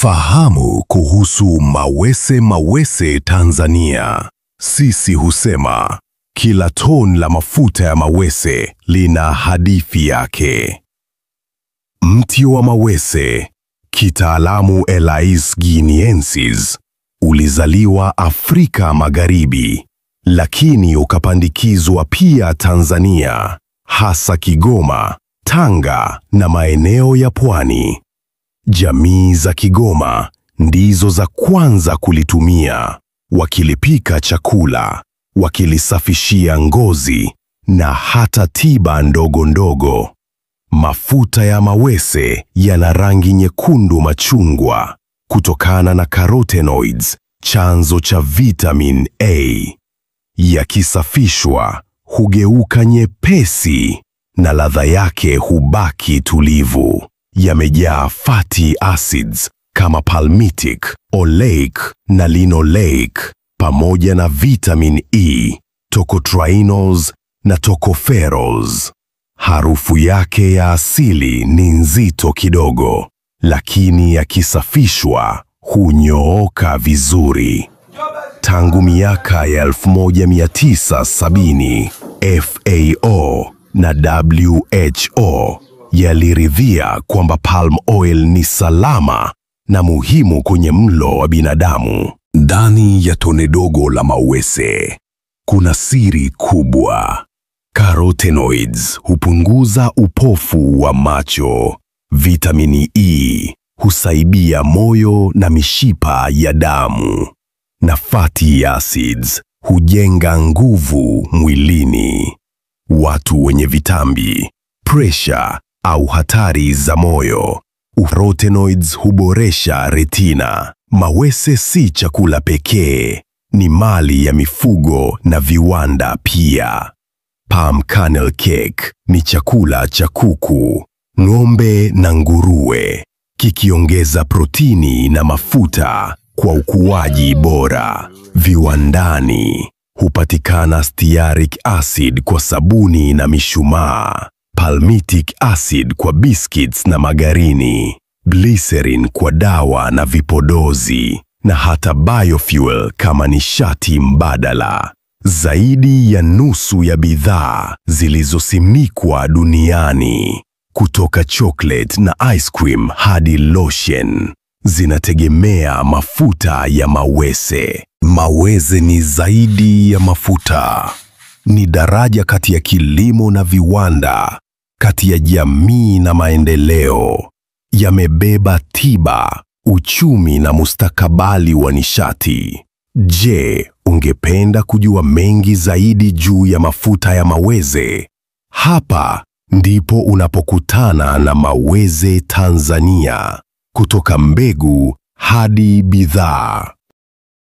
Fahamu kuhusu mawese Tanzania. Sisi husema kila tone la mafuta ya mawese lina hadithi yake. Mti wa mawese, kitaalamu Elais guineensis, ulizaliwa Afrika Magharibi, lakini ukapandikizwa pia Tanzania, hasa Kigoma, Tanga na maeneo ya pwani. Jamii za Kigoma ndizo za kwanza kulitumia, wakilipika chakula, wakilisafishia ngozi na hata tiba ndogo ndogo. Mafuta ya mawese yana rangi nyekundu machungwa kutokana na carotenoids, chanzo cha vitamin A. Yakisafishwa hugeuka nyepesi na ladha yake hubaki tulivu. Yamejaa fatty acids kama palmitic, oleic na linoleic, pamoja na vitamin E, tocotrienols na tocopherols. Harufu yake ya asili ni nzito kidogo, lakini yakisafishwa hunyooka vizuri. Tangu miaka ya 1970, FAO na WHO yaliridhia kwamba palm oil ni salama na muhimu kwenye mlo wa binadamu. Ndani ya tone dogo la mawese kuna siri kubwa. Carotenoids hupunguza upofu wa macho. Vitamini E husaidia moyo na mishipa ya damu. Na fatty acids hujenga nguvu mwilini. Watu wenye vitambi, pressure au hatari za moyo. Carotenoids huboresha retina. Mawese si chakula pekee, ni mali ya mifugo na viwanda pia. Palm kernel cake ni chakula cha kuku, ng'ombe na nguruwe, kikiongeza protini na mafuta kwa ukuaji bora. Viwandani hupatikana stearic acid kwa sabuni na mishumaa, palmitic acid kwa biscuits na margarini, glycerin kwa dawa na vipodozi, na hata biofuel kama nishati mbadala. Zaidi ya nusu ya bidhaa zilizosimikwa duniani, kutoka chocolate na ice cream hadi lotion, zinategemea mafuta ya mawese. Mawese ni zaidi ya mafuta. Ni daraja kati ya kilimo na viwanda, kati ya jamii na maendeleo. Yamebeba tiba, uchumi na mustakabali wa nishati. Je, ungependa kujua mengi zaidi juu ya mafuta ya mawese? Hapa ndipo unapokutana na Mawese Tanzania, kutoka mbegu hadi bidhaa.